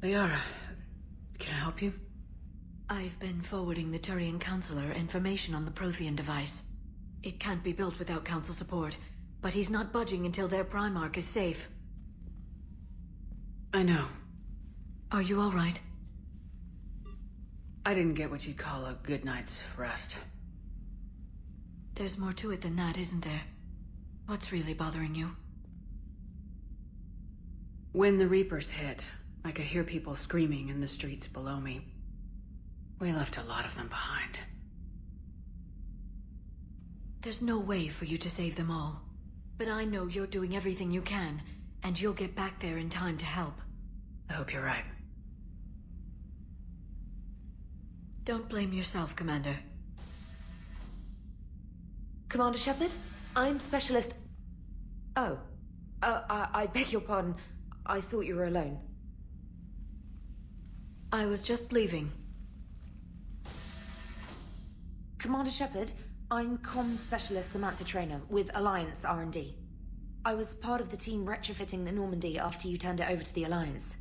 Liara, can I help you? I've been forwarding the Turian Counselor information on the Prothean device. It can't be built without Council support, but he's not budging until their Primarch is safe. I know. Are you all right? I didn't get what you'd call a good night's rest. There's more to it than that, isn't there? What's really bothering you? When the Reapers hit, I could hear people screaming in the streets below me. We left a lot of them behind. There's no way for you to save them all. But I know you're doing everything you can, and you'll get back there in time to help. I hope you're right. Don't blame yourself, Commander. Commander Shepard? I'm Specialist... Oh. I beg your pardon. I thought you were alone. I was just leaving. Commander Shepard, I'm Comm Specialist Samantha Traynor with Alliance R&D. I was part of the team retrofitting the Normandy after you turned it over to the Alliance.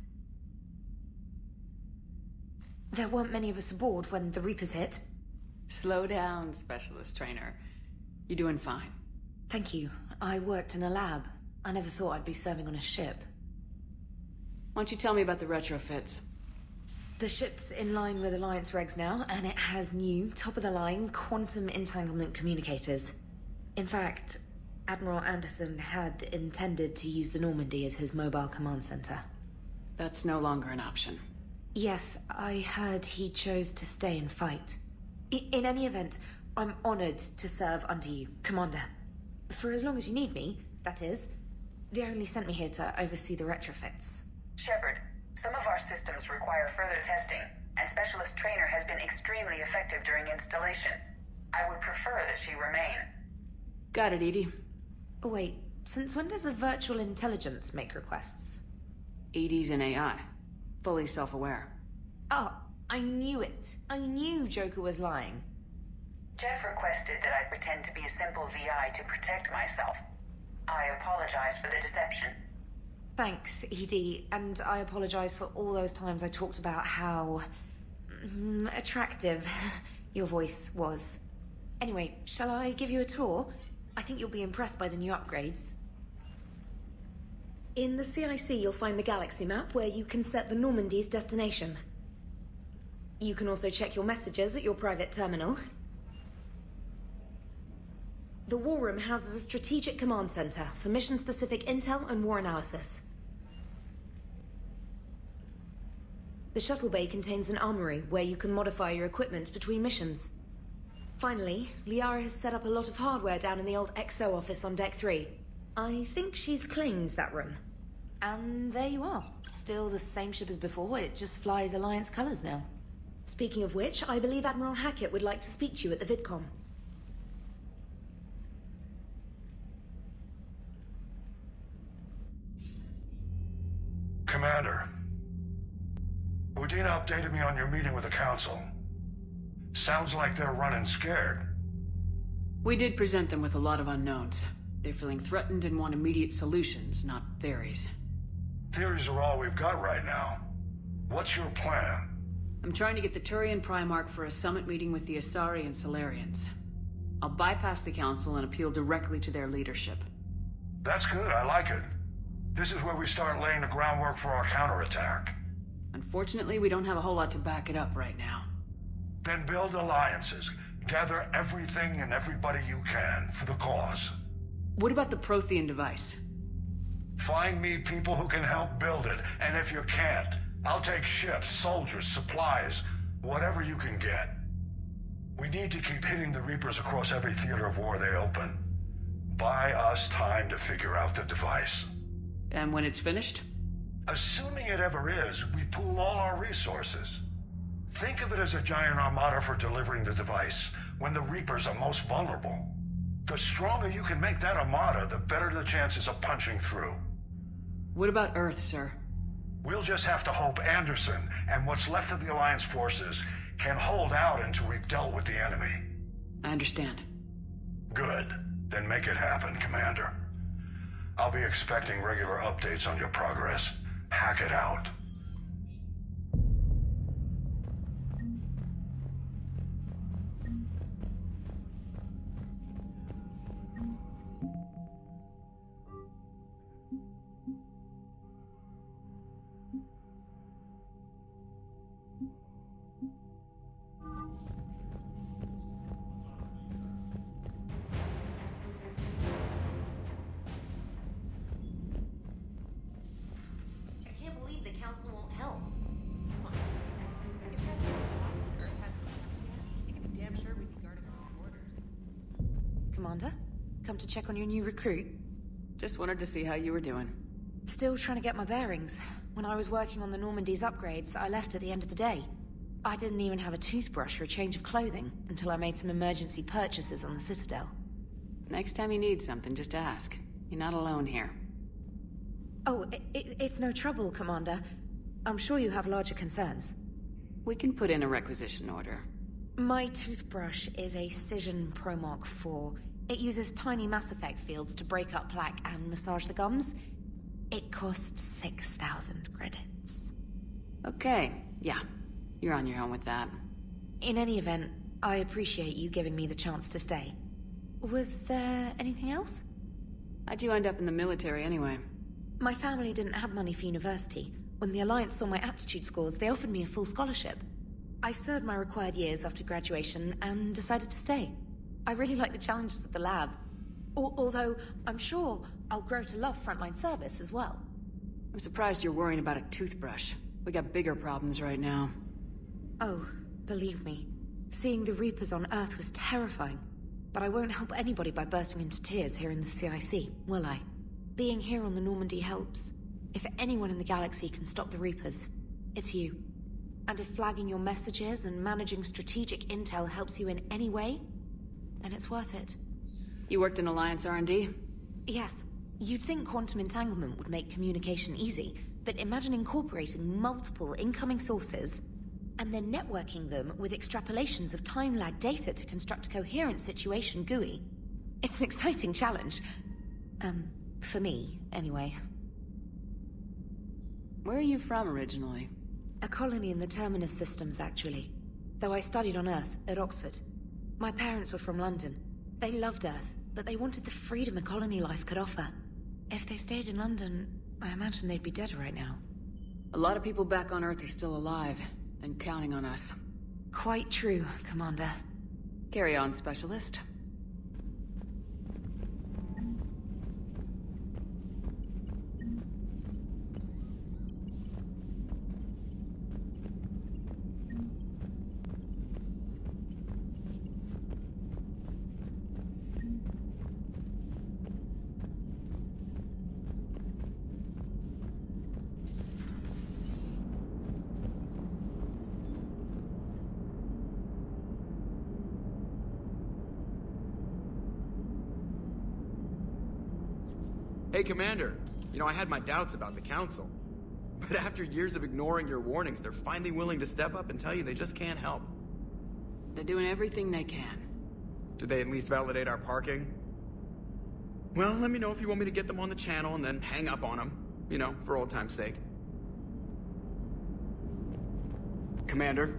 There weren't many of us aboard when the Reapers hit. Slow down, Specialist Trainer. You're doing fine. Thank you. I worked in a lab. I never thought I'd be serving on a ship. Why don't you tell me about the retrofits? The ship's in line with Alliance regs now, and it has new, top-of-the-line, quantum entanglement communicators. In fact, Admiral Anderson had intended to use the Normandy as his mobile command center. That's no longer an option. Yes, I heard he chose to stay and fight. In any event, I'm honored to serve under you, Commander. For as long as you need me, that is. They only sent me here to oversee the retrofits. Shepard, some of our systems require further testing, and Specialist Trainer has been extremely effective during installation. I would prefer that she remain. Got it, Edie. Oh, wait, since when does a virtual intelligence make requests? Edie's an AI. Fully self-aware. Oh, I knew it. I knew Joker was lying. Jeff requested that I pretend to be a simple VI to protect myself. I apologize for the deception. Thanks, Edie, and I apologize for all those times I talked about how... attractive your voice was. Anyway, shall I give you a tour? I think you'll be impressed by the new upgrades. In the CIC, you'll find the galaxy map where you can set the Normandy's destination. You can also check your messages at your private terminal. The War Room houses a strategic command center for mission-specific intel and war analysis. The shuttle bay contains an armory where you can modify your equipment between missions. Finally, Liara has set up a lot of hardware down in the old XO office on Deck 3. I think she's claimed that room. And there you are. Still the same ship as before, it just flies Alliance colors now. Speaking of which, I believe Admiral Hackett would like to speak to you at the VidCom. Commander, Udina updated me on your meeting with the Council. Sounds like they're running scared. We did present them with a lot of unknowns. They're feeling threatened and want immediate solutions, not theories. Theories are all we've got right now. What's your plan? I'm trying to get the Turian Primarch for a summit meeting with the Asari and Solarians. I'll bypass the Council and appeal directly to their leadership. That's good, I like it. This is where we start laying the groundwork for our counterattack. Unfortunately, we don't have a whole lot to back it up right now. Then build alliances. Gather everything and everybody you can for the cause. What about the Prothean device? Find me people who can help build it, and if you can't, I'll take ships, soldiers, supplies, whatever you can get. We need to keep hitting the Reapers across every theater of war they open. Buy us time to figure out the device. And when it's finished? Assuming it ever is, we pool all our resources. Think of it as a giant armada for delivering the device when the Reapers are most vulnerable. The stronger you can make that armada, the better the chances of punching through. What about Earth, sir? We'll just have to hope Anderson and what's left of the Alliance forces can hold out until we've dealt with the enemy. I understand. Good. Then make it happen, Commander. I'll be expecting regular updates on your progress. Hack it out. Commander, come to check on your new recruit. Just wanted to see how you were doing. Still trying to get my bearings. When I was working on the Normandy's upgrades, I left at the end of the day. I didn't even have a toothbrush or a change of clothing until I made some emergency purchases on the Citadel. Next time you need something, just ask. You're not alone here. Oh, it's no trouble, Commander. I'm sure you have larger concerns. We can put in a requisition order. My toothbrush is a Cision Pro Mark IV. It uses tiny Mass Effect fields to break up plaque and massage the gums. It costs 6,000 credits. Okay, yeah. You're on your own with that. In any event, I appreciate you giving me the chance to stay. Was there anything else? How'd you end up in the military anyway? My family didn't have money for university. When the Alliance saw my aptitude scores, they offered me a full scholarship. I served my required years after graduation and decided to stay. I really like the challenges of the lab. Although, I'm sure I'll grow to love frontline service as well. I'm surprised you're worrying about a toothbrush. We got bigger problems right now. Oh, believe me. Seeing the Reapers on Earth was terrifying. But I won't help anybody by bursting into tears here in the CIC, will I? Being here on the Normandy helps. If anyone in the galaxy can stop the Reapers, it's you. And if flagging your messages and managing strategic intel helps you in any way, then it's worth it. You worked in Alliance R&D? Yes. You'd think quantum entanglement would make communication easy, but imagine incorporating multiple incoming sources and then networking them with extrapolations of time-lag data to construct a coherent situation GUI. It's an exciting challenge. For me, anyway. Where are you from originally? A colony in the Terminus systems, actually. Though I studied on Earth, at Oxford. My parents were from London. They loved Earth, but they wanted the freedom a colony life could offer. If they stayed in London, I imagine they'd be dead right now. A lot of people back on Earth are still alive, and counting on us. Quite true, Commander. Carry on, Specialist. Hey, Commander. You know, I had my doubts about the Council. But after years of ignoring your warnings, they're finally willing to step up and tell you they just can't help. They're doing everything they can. Did they at least validate our parking? Well, let me know if you want me to get them on the channel and then hang up on them. You know, for old time's sake. Commander?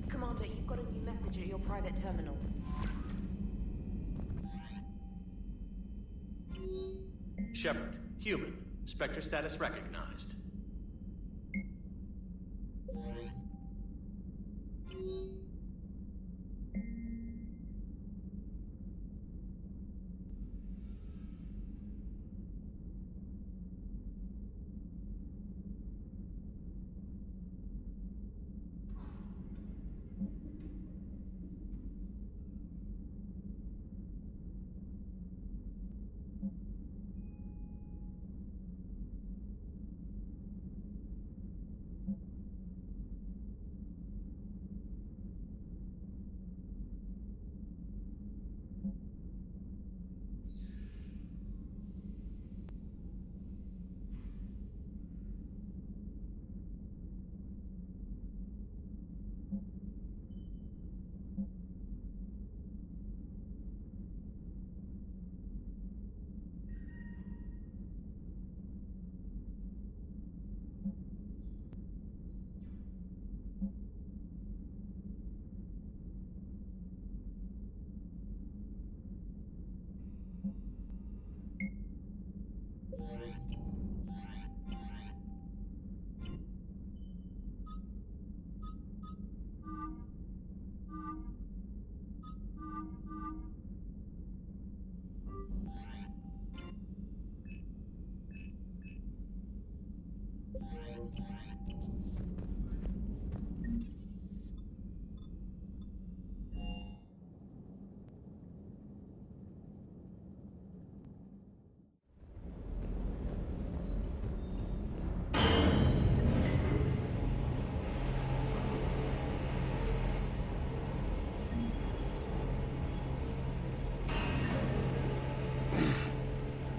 Commander, you've got a new message at your private terminal. Shepard, human. Spectre status recognized.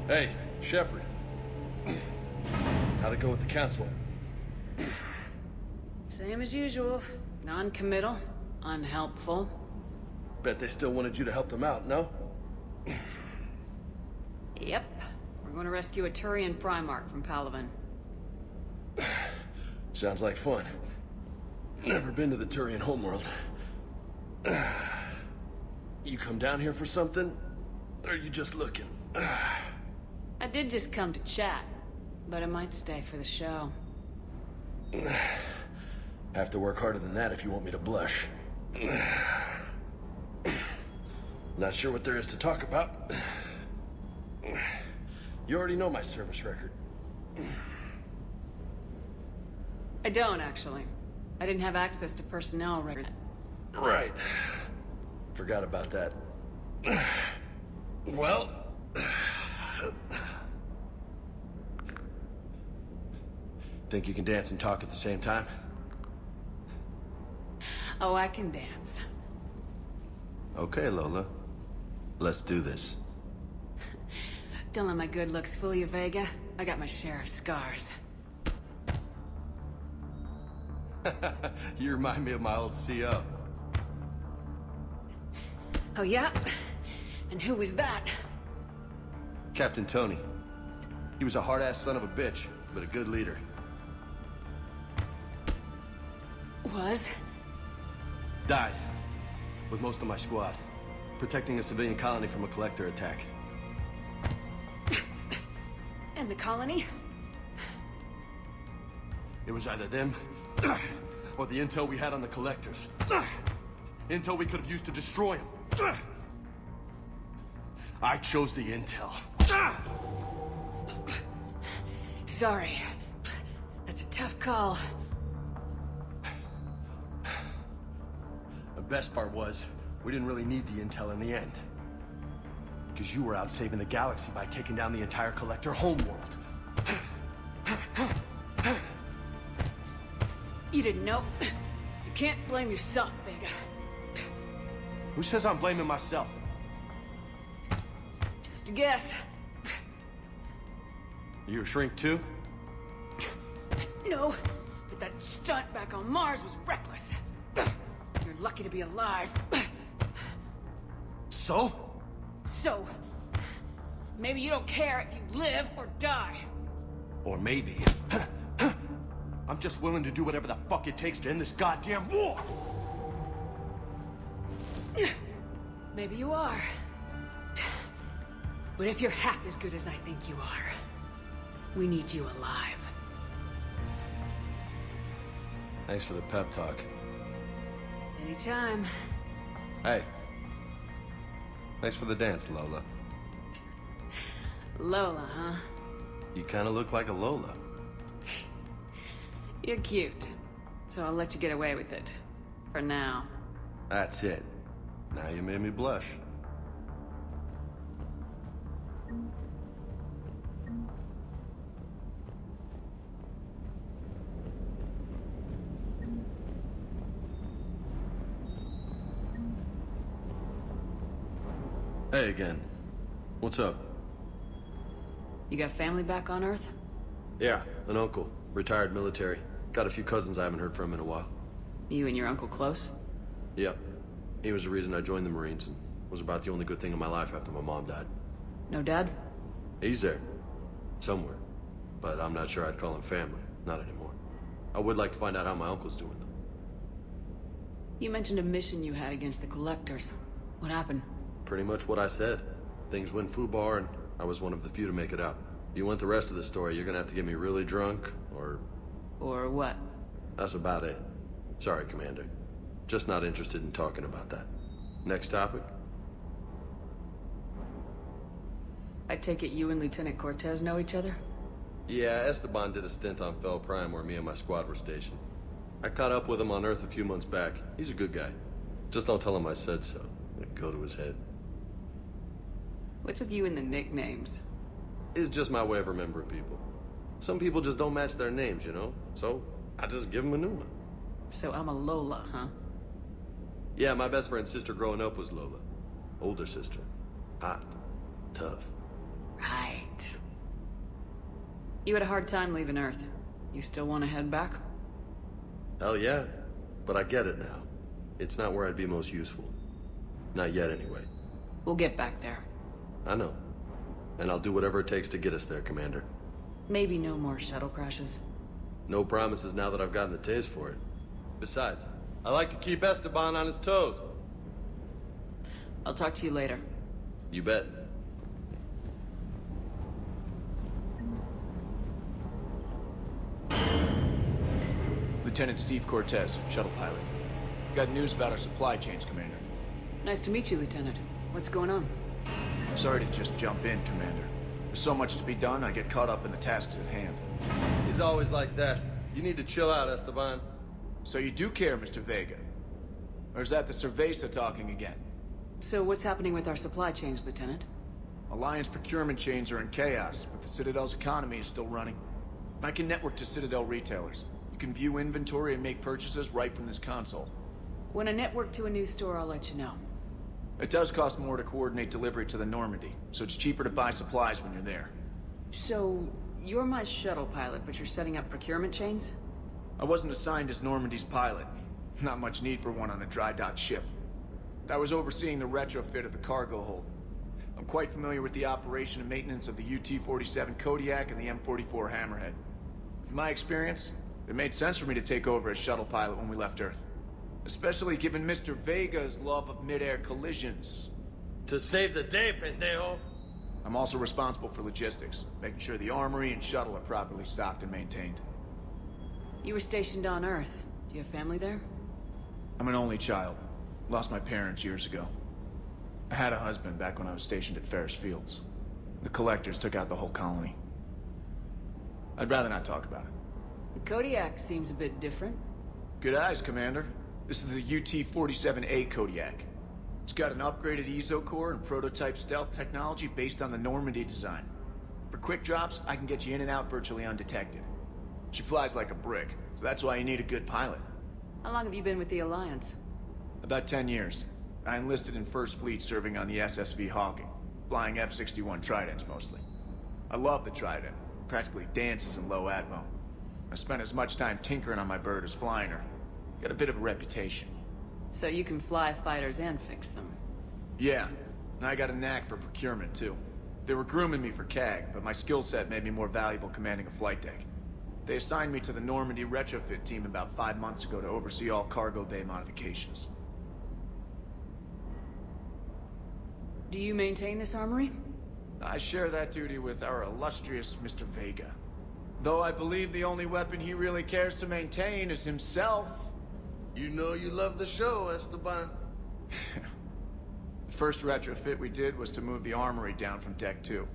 Hey, Shepard. How'd it go with the council? Same as usual. Non-committal, unhelpful. Bet they still wanted you to help them out, no? Yep. We're going to rescue a Turian Primarch from Palaven. Sounds like fun. Never been to the Turian homeworld. You come down here for something? Or are you just looking? I did just come to chat, but I might stay for the show. Have to work harder than that if you want me to blush. Not sure what there is to talk about. You already know my service record. I don't, actually. I didn't have access to personnel record. Right. Forgot about that. Well... Think you can dance and talk at the same time? Oh, I can dance. Okay, Lola. Let's do this. Don't let my good looks fool you, Vega. I got my share of scars. You remind me of my old CO. Oh, yeah? And who was that? Captain Tony. He was a hard-ass son of a bitch, but a good leader. Was? Died. With most of my squad. Protecting a civilian colony from a collector attack. And the colony? It was either them, or the intel we had on the collectors. Intel we could have used to destroy them. I chose the intel. Sorry. That's a tough call. The best part was, we didn't really need the intel in the end. Because you were out saving the galaxy by taking down the entire collector homeworld. You didn't know? You can't blame yourself, Vega. Who says I'm blaming myself? Just a guess. You a shrink too? No, but that stunt back on Mars was reckless. You're lucky to be alive. So? So, maybe you don't care if you live or die. Or maybe... I'm just willing to do whatever the fuck it takes to end this goddamn war! Maybe you are. But if you're half as good as I think you are, We need you alive. Thanks for the pep talk. Anytime. Hey. Thanks for the dance, Lola. Lola, huh? You kind of look like a Lola. You're cute. So I'll let you get away with it. For now. That's it. Now you made me blush. Hey again. What's up? You got family back on Earth? Yeah, an uncle. Retired military. Got a few cousins I haven't heard from in a while. You and your uncle close? Yep. He was the reason I joined the Marines and was about the only good thing in my life after my mom died. No dad? He's there. Somewhere. But I'm not sure I'd call him family. Not anymore. I would like to find out how my uncle's doing, though. You mentioned a mission you had against the Collectors. What happened? Pretty much what I said. Things went foobar and I was one of the few to make it out. If you want the rest of the story, you're gonna have to get me really drunk, or... Or what? That's about it. Sorry, Commander. Just not interested in talking about that. Next topic? I take it you and Lieutenant Cortez know each other? Yeah, Esteban did a stint on Fel Prime where me and my squad were stationed. I caught up with him on Earth a few months back. He's a good guy. Just don't tell him I said so. It'd go to his head. What's with you and the nicknames? It's just my way of remembering people. Some people just don't match their names, you know? So, I just give them a new one. So I'm a Lola, huh? Yeah, my best friend's sister growing up was Lola. Older sister. Hot. Tough. Right. You had a hard time leaving Earth. You still want to head back? Hell yeah. But I get it now. It's not where I'd be most useful. Not yet, anyway. We'll get back there. I know. And I'll do whatever it takes to get us there, Commander. Maybe no more shuttle crashes. No promises now that I've gotten the taste for it. Besides, I like to keep Esteban on his toes. I'll talk to you later. You bet. Lieutenant Steve Cortez, shuttle pilot. Got news about our supply chains, Commander. Nice to meet you, Lieutenant. What's going on? Sorry to just jump in, Commander. There's so much to be done, I get caught up in the tasks at hand. He's always like that. You need to chill out, Esteban. So you do care, Mr. Vega? Or is that the Cerveza talking again? So what's happening with our supply chains, Lieutenant? Alliance procurement chains are in chaos, but the Citadel's economy is still running. I can network to Citadel retailers. You can view inventory and make purchases right from this console. When I network to a new store, I'll let you know. It does cost more to coordinate delivery to the Normandy, so it's cheaper to buy supplies when you're there. So, you're my shuttle pilot, but you're setting up procurement chains? I wasn't assigned as Normandy's pilot. Not much need for one on a dry dock ship. I was overseeing the retrofit of the cargo hold. I'm quite familiar with the operation and maintenance of the UT-47 Kodiak and the M44 Hammerhead. In my experience, it made sense for me to take over as shuttle pilot when we left Earth. Especially given Mr. Vega's love of mid-air collisions. To save the day, pendejo! I'm also responsible for logistics, making sure the armory and shuttle are properly stocked and maintained. You were stationed on Earth. Do you have family there? I'm an only child. Lost my parents years ago. I had a husband back when I was stationed at Ferris Fields. The Collectors took out the whole colony. I'd rather not talk about it. The Kodiak seems a bit different. Good eyes, Commander. This is the UT-47A Kodiak. It's got an upgraded EZO core and prototype stealth technology based on the Normandy design. For quick drops, I can get you in and out virtually undetected. She flies like a brick, so that's why you need a good pilot. How long have you been with the Alliance? About 10 years. I enlisted in First Fleet serving on the SSV Hawking, flying F-61 Tridents mostly. I love the Trident. Practically dances in low atmo. I spent as much time tinkering on my bird as flying her. Got a bit of a reputation. So you can fly fighters and fix them. Yeah, and I got a knack for procurement too. They were grooming me for CAG, but my skill set made me more valuable commanding a flight deck. They assigned me to the Normandy retrofit team about 5 months ago to oversee all cargo bay modifications. Do you maintain this armory? I share that duty with our illustrious Mr. Vega. Though I believe the only weapon he really cares to maintain is himself. You know you love the show, Esteban. The first retrofit we did was to move the armory down from Deck 2.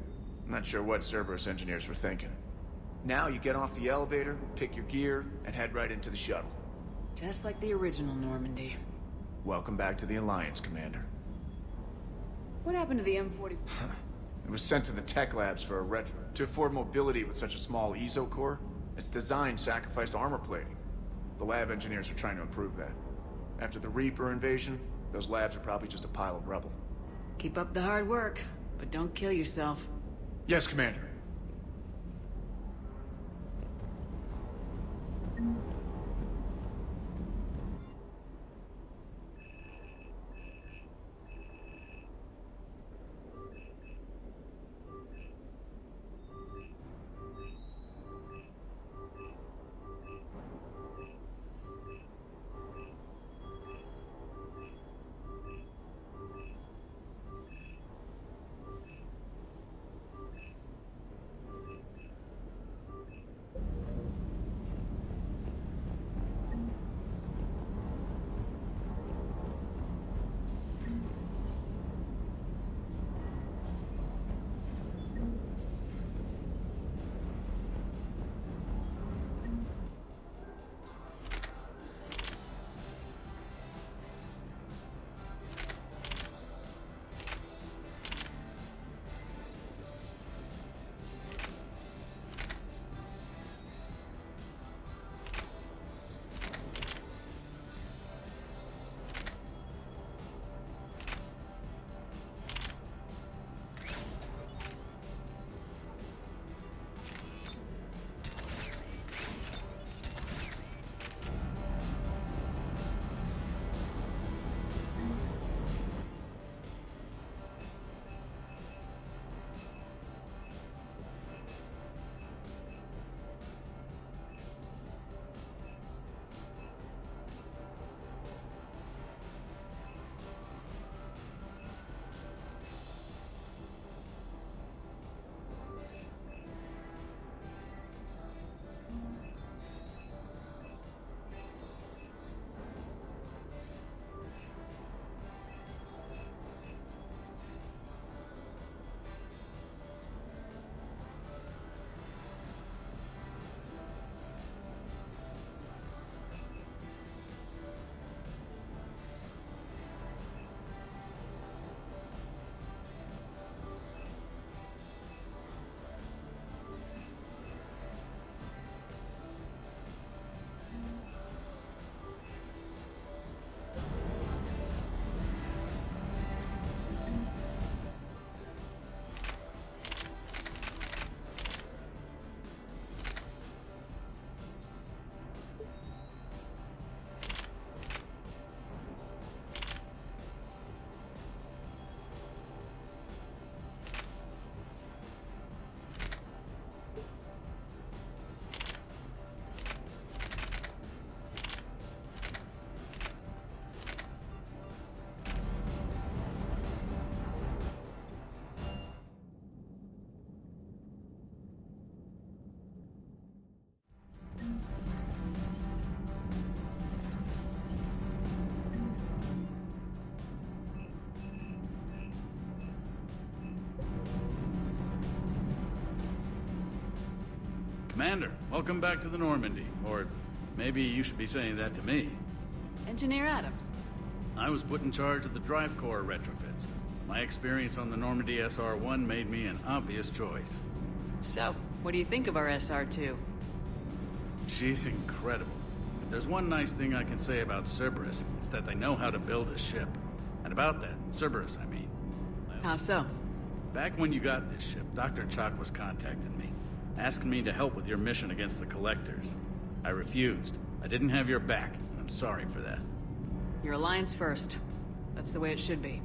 I'm not sure what Cerberus engineers were thinking. Now you get off the elevator, pick your gear, and head right into the shuttle. Just like the original Normandy. Welcome back to the Alliance, Commander. What happened to the M40? It was sent to the tech labs for a retro. To afford mobility with such a small ESO core, its design sacrificed armor plating. The lab engineers are trying to improve that. After the Reaper invasion, those labs are probably just a pile of rubble. Keep up the hard work, but don't kill yourself. Yes, Commander. Commander, welcome back to the Normandy. Or maybe you should be saying that to me. Engineer Adams. I was put in charge of the drive core retrofits. My experience on the Normandy SR-1 made me an obvious choice. So, what do you think of our SR-2? She's incredible. If there's one nice thing I can say about Cerberus, it's that they know how to build a ship. And about that, Cerberus, I mean. How so? Back when you got this ship, Dr. Chalk was contacting me, asking me to help with your mission against the Collectors. I refused. I didn't have your back, and I'm sorry for that. Your alliance first. That's the way it should be.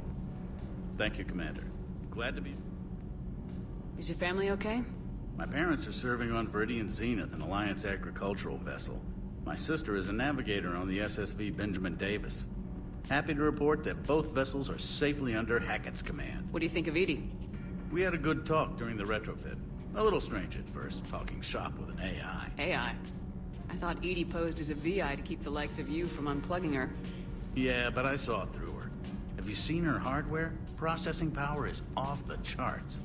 Thank you, Commander. Glad to be... Is your family okay? My parents are serving on Viridian Zenith, an Alliance agricultural vessel. My sister is a navigator on the SSV Benjamin Davis. Happy to report that both vessels are safely under Hackett's command. What do you think of Edie? We had a good talk during the retrofit. A little strange at first, talking shop with an AI. AI? I thought Edie posed as a VI to keep the likes of you from unplugging her. Yeah, but I saw through her. Have you seen her hardware? Processing power is off the charts.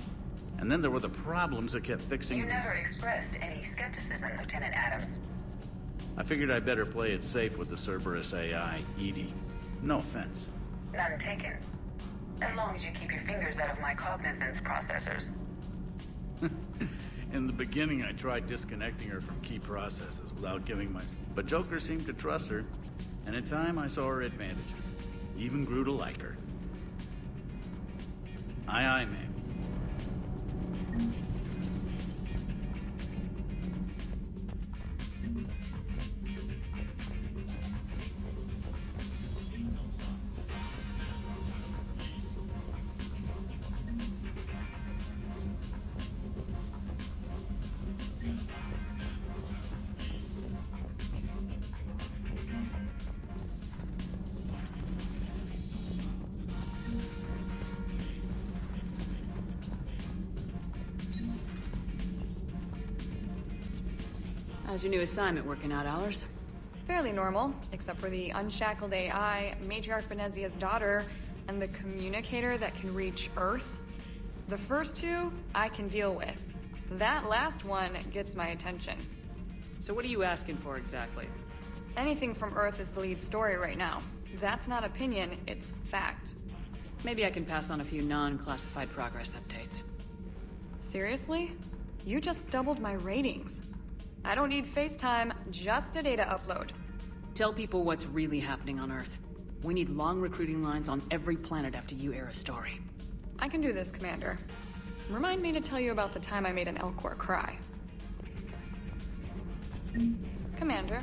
And then there were the problems that kept fixing... You never expressed any skepticism, Lieutenant Adams. I figured I'd better play it safe with the Cerberus AI, Edie. No offense. None taken. As long as you keep your fingers out of my cognizance processors. In the beginning, I tried disconnecting her from key processes without giving my... But Joker seemed to trust her, and in time I saw her advantages. Even grew to like her. Aye, ma'am. How's your new assignment working out, Allers? Fairly normal, except for the unshackled AI, Matriarch Benezia's daughter, and the communicator that can reach Earth. The first two, I can deal with. That last one gets my attention. So what are you asking for exactly? Anything from Earth is the lead story right now. That's not opinion, it's fact. Maybe I can pass on a few non-classified progress updates. Seriously? You just doubled my ratings. I don't need FaceTime, just a data upload. Tell people what's really happening on Earth. We need long recruiting lines on every planet after you air a story. I can do this, Commander. Remind me to tell you about the time I made an Elcor cry. Commander.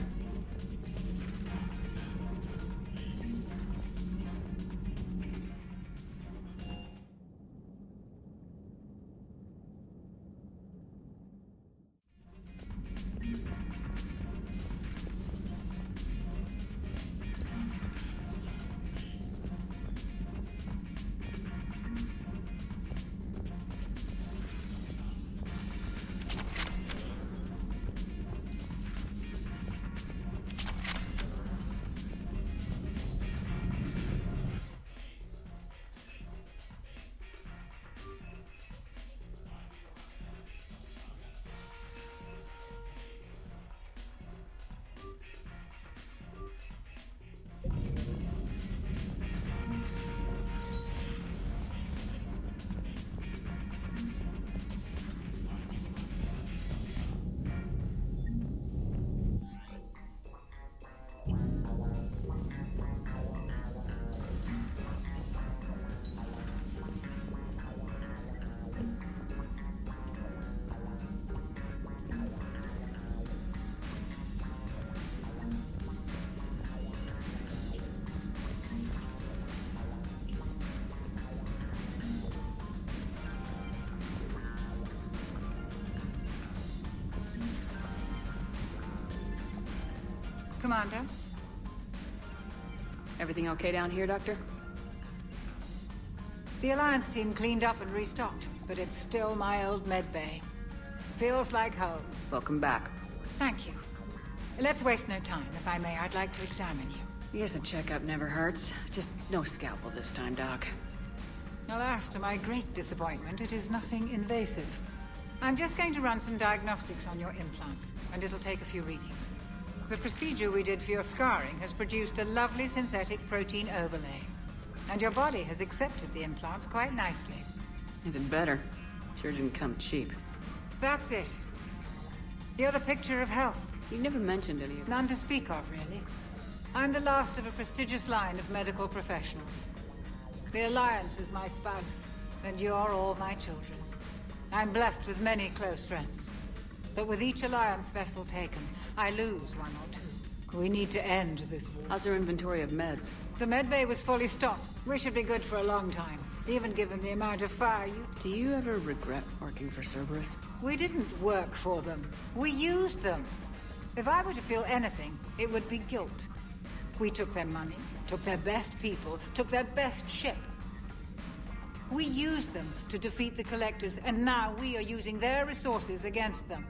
Commander? Everything okay down here, Doctor? The Alliance team cleaned up and restocked, but it's still my old medbay. Feels like home. Welcome back. Thank you. Let's waste no time. If I may, I'd like to examine you. Yes, a checkup never hurts. Just no scalpel this time, Doc. Alas, to my great disappointment, it is nothing invasive. I'm just going to run some diagnostics on your implants, and it'll take a few readings. The procedure we did for your scarring has produced a lovely synthetic protein overlay. And your body has accepted the implants quite nicely. It had better. Sure didn't come cheap. That's it. You're the picture of health. You never mentioned any of... None to speak of, really. I'm the last of a prestigious line of medical professionals. The Alliance is my spouse, and you're all my children. I'm blessed with many close friends. But with each Alliance vessel taken, I lose one or two. We need to end this war. How's our inventory of meds? The medbay was fully stocked. We should be good for a long time, even given the amount of fire you... Do you ever regret working for Cerberus? We didn't work for them. We used them. If I were to feel anything, it would be guilt. We took their money, took their best people, took their best ship. We used them to defeat the Collectors, and now we are using their resources against them.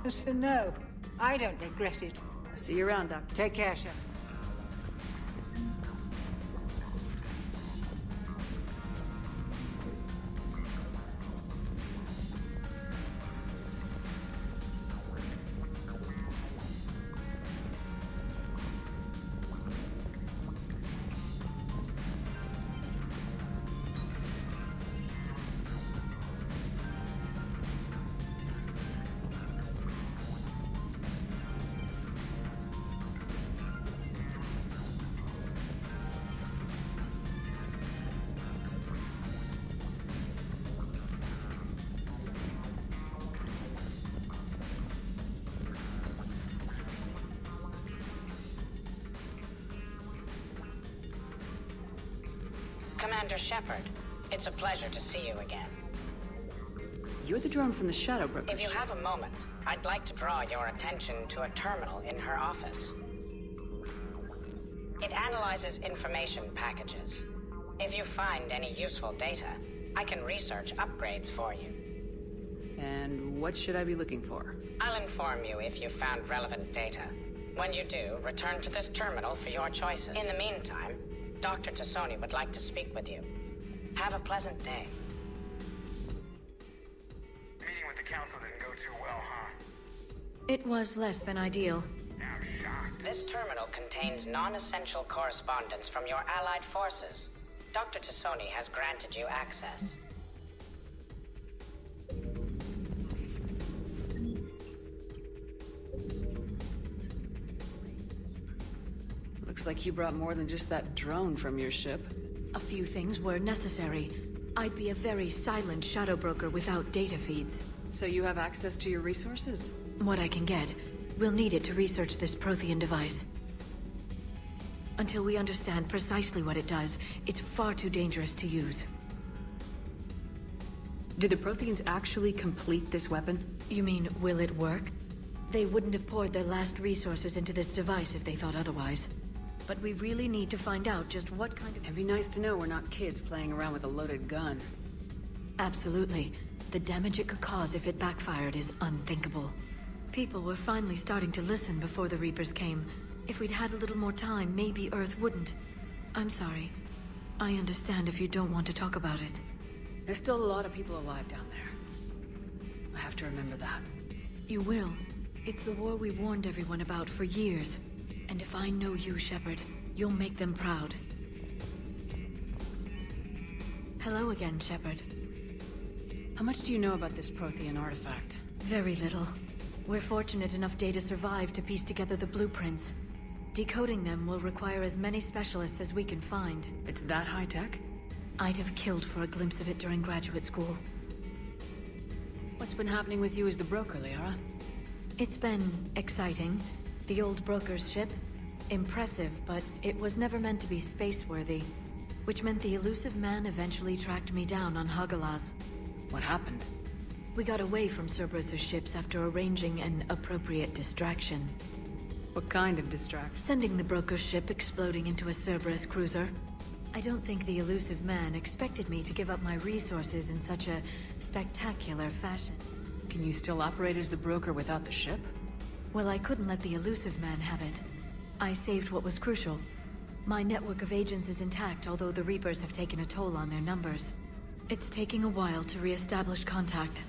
So no, I don't regret it. See you around, Doc. Take care, Shepard. Commander Shepard, it's a pleasure to see you again. You're the drone from the Shadow Brokers. If you have a moment, I'd like to draw your attention to a terminal in her office. It analyzes information packages. If you find any useful data, I can research upgrades for you. And what should I be looking for? I'll inform you if you found relevant data. When you do, return to this terminal for your choices. In the meantime, Dr. Tassoni would like to speak with you. Have a pleasant day. Meeting with the council didn't go too well, huh? It was less than ideal. Now shocked. This terminal contains non-essential correspondence from your allied forces. Dr. Tassoni has granted you access. Looks like you brought more than just that drone from your ship. A few things were necessary. I'd be a very silent shadow broker without data feeds. So you have access to your resources? What I can get. We'll need it to research this Prothean device. Until we understand precisely what it does, it's far too dangerous to use. Did the Protheans actually complete this weapon? You mean, will it work? They wouldn't have poured their last resources into this device if they thought otherwise. But we really need to find out just what kind of... It'd be nice to know we're not kids playing around with a loaded gun. Absolutely. The damage it could cause if it backfired is unthinkable. People were finally starting to listen before the Reapers came. If we'd had a little more time, maybe Earth wouldn't. I'm sorry. I understand if you don't want to talk about it. There's still a lot of people alive down there. I have to remember that. You will. It's the war we warned everyone about for years. And if I know you, Shepard, you'll make them proud. Hello again, Shepard. How much do you know about this Prothean artifact? Very little. We're fortunate enough Data survived to piece together the blueprints. Decoding them will require as many specialists as we can find. It's that high-tech? I'd have killed for a glimpse of it during graduate school. What's been happening with you as the broker, Liara? It's been exciting. The old broker's ship? Impressive, but it was never meant to be space-worthy. Which meant the elusive man eventually tracked me down on Hagalaz. What happened? We got away from Cerberus' ships after arranging an appropriate distraction. What kind of distraction? Sending the broker's ship exploding into a Cerberus cruiser. I don't think the elusive man expected me to give up my resources in such a spectacular fashion. Can you still operate as the broker without the ship? Well, I couldn't let the elusive man have it. I saved what was crucial. My network of agents is intact, although the Reapers have taken a toll on their numbers. It's taking a while to re-establish contact.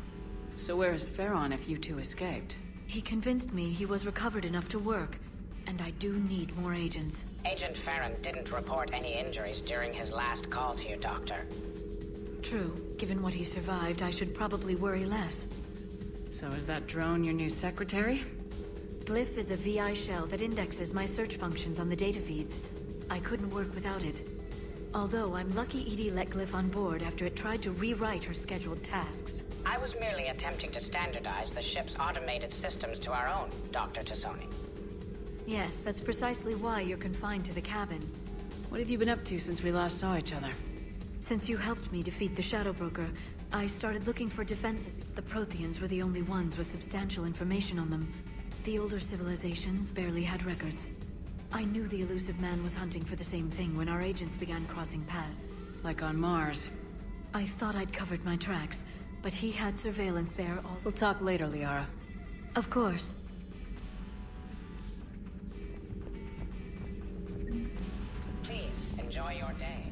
So where is Farron if you two escaped? He convinced me he was recovered enough to work, and I do need more agents. Agent Farron didn't report any injuries during his last call to you, Doctor. True. Given what he survived, I should probably worry less. So is that drone your new secretary? Glyph is a VI shell that indexes my search functions on the data feeds. I couldn't work without it. Although I'm lucky Edie let Glyph on board after it tried to rewrite her scheduled tasks. I was merely attempting to standardize the ship's automated systems to our own, Dr. Tassoni. Yes, that's precisely why you're confined to the cabin. What have you been up to since we last saw each other? Since you helped me defeat the Shadow Broker, I started looking for defenses. The Protheans were the only ones with substantial information on them. The older civilizations barely had records. I knew the elusive man was hunting for the same thing when our agents began crossing paths. like on Mars. I thought I'd covered my tracks, but he had surveillance there all... We'll talk later, Liara. Of course. Please, enjoy your day.